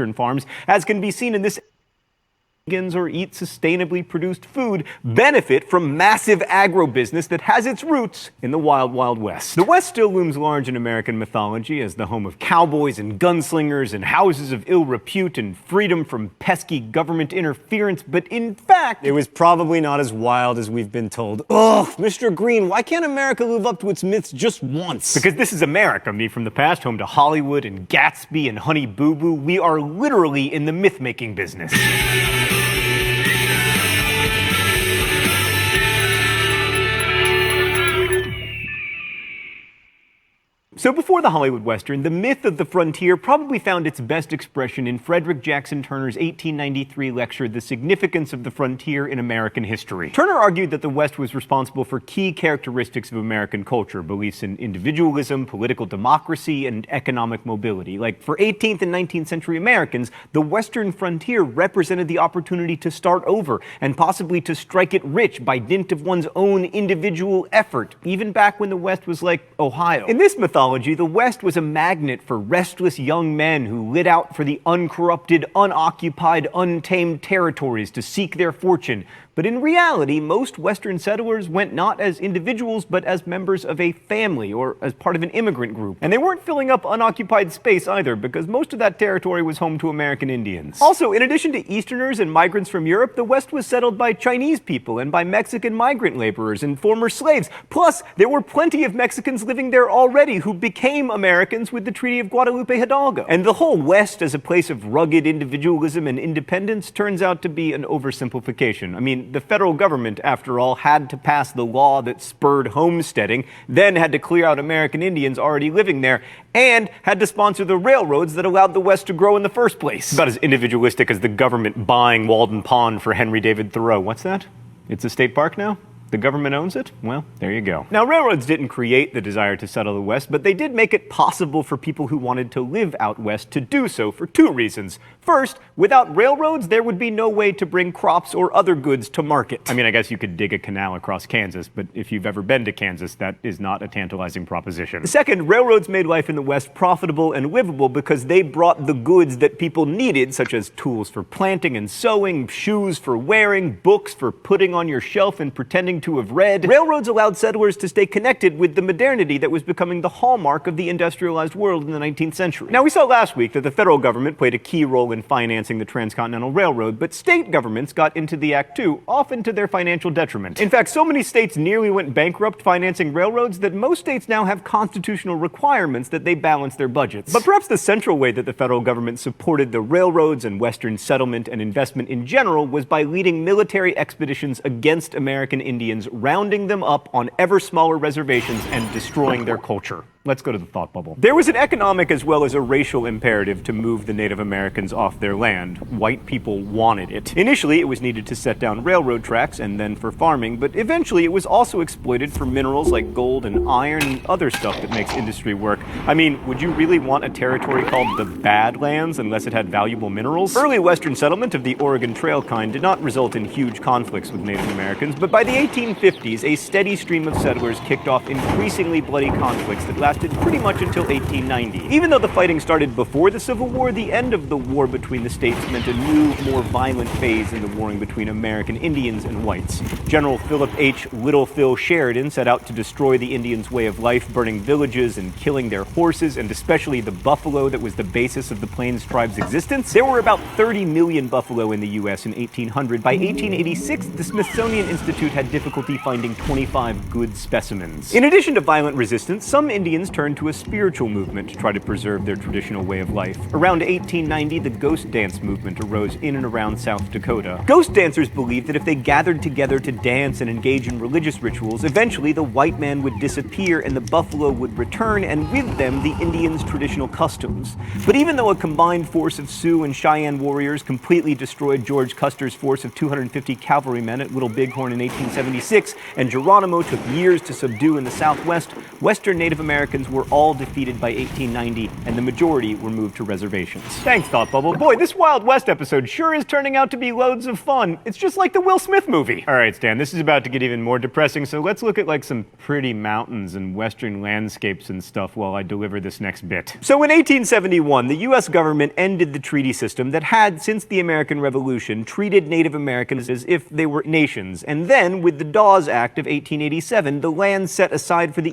Western farms, as can be seen in this or eat sustainably produced food benefit from massive agribusiness that has its roots in the wild, wild West. The West still looms large in American mythology as the home of cowboys and gunslingers and houses of ill repute and freedom from pesky government interference, but in fact, it was probably not as wild as we've been told. Ugh, Mr. Green, why can't America live up to its myths just once? Because this is America, me from the past, home to Hollywood and Gatsby and Honey Boo Boo. We are literally in the myth-making business. So before the Hollywood Western, the myth of the frontier probably found its best expression in Frederick Jackson Turner's 1893 lecture, The Significance of the Frontier in American History. Turner argued that the West was responsible for key characteristics of American culture, beliefs in individualism, political democracy, and economic mobility. Like, for 18th and 19th century Americans, the Western frontier represented the opportunity to start over and possibly to strike it rich by dint of one's own individual effort, even back when the West was like Ohio. In this mythology, the West was a magnet for restless young men who lit out for the uncorrupted, unoccupied, untamed territories to seek their fortune. But in reality, most Western settlers went not as individuals, but as members of a family or as part of an immigrant group. And they weren't filling up unoccupied space either, because most of that territory was home to American Indians. Also, in addition to Easterners and migrants from Europe, the West was settled by Chinese people and by Mexican migrant laborers and former slaves. Plus, there were plenty of Mexicans living there already who became Americans with the Treaty of Guadalupe Hidalgo. And the whole West as a place of rugged individualism and independence turns out to be an oversimplification. I mean, the federal government, after all, had to pass the law that spurred homesteading, then had to clear out American Indians already living there, and had to sponsor the railroads that allowed the West to grow in the first place. About as individualistic as the government buying Walden Pond for Henry David Thoreau. What's that? It's a state park now? The government owns it? Well, there you go. Now, railroads didn't create the desire to settle the West, but they did make it possible for people who wanted to live out West to do so for two reasons. First, without railroads, there would be no way to bring crops or other goods to market. I mean, I guess you could dig a canal across Kansas, but if you've ever been to Kansas, that is not a tantalizing proposition. Second, railroads made life in the West profitable and livable because they brought the goods that people needed, such as tools for planting and sowing, shoes for wearing, books for putting on your shelf and pretending to have read. Railroads allowed settlers to stay connected with the modernity that was becoming the hallmark of the industrialized world in the 19th century. Now, we saw last week that the federal government played a key role in financing the Transcontinental Railroad, but state governments got into the act too, often to their financial detriment. In fact, so many states nearly went bankrupt financing railroads that most states now have constitutional requirements that they balance their budgets. But perhaps the central way that the federal government supported the railroads and Western settlement and investment in general was by leading military expeditions against American Indians, rounding them up on ever smaller reservations and destroying their culture. Let's go to the thought bubble. There was an economic as well as a racial imperative to move the Native Americans off their land. White people wanted it. Initially, it was needed to set down railroad tracks and then for farming, but eventually it was also exploited for minerals like gold and iron and other stuff that makes industry work. I mean, would you really want a territory called the Badlands unless it had valuable minerals? Early Western settlement of the Oregon Trail kind did not result in huge conflicts with Native Americans, but by the 1850s, a steady stream of settlers kicked off increasingly bloody conflicts that lasted pretty much until 1890. Even though the fighting started before the Civil War, the end of the war between the states meant a new, more violent phase in the warring between American Indians and whites. General Philip H. Little Phil Sheridan set out to destroy the Indians' way of life, burning villages and killing their horses, and especially the buffalo that was the basis of the Plains tribe's existence. There were about 30 million buffalo in the U.S. in 1800. By 1886, the Smithsonian Institute had difficulty finding 25 good specimens. In addition to violent resistance, some Indians turned to a spiritual movement to try to preserve their traditional way of life. Around 1890, the ghost dance movement arose in and around South Dakota. Ghost dancers believed that if they gathered together to dance and engage in religious rituals, eventually the white man would disappear and the buffalo would return, and with them the Indians' traditional customs. But even though a combined force of Sioux and Cheyenne warriors completely destroyed George Custer's force of 250 cavalrymen at Little Bighorn in 1876, and Geronimo took years to subdue in the Southwest, Western Native Americans Americans were all defeated by 1890, and the majority were moved to reservations. Thanks, Thought Bubble. Boy, this Wild West episode sure is turning out to be loads of fun. It's just like the Will Smith movie. All right, Stan, this is about to get even more depressing, so let's look at like some pretty mountains and western landscapes and stuff while I deliver this next bit. So in 1871, the U.S. government ended the treaty system that had, since the American Revolution, treated Native Americans as if they were nations. And then, with the Dawes Act of 1887, the land set aside for the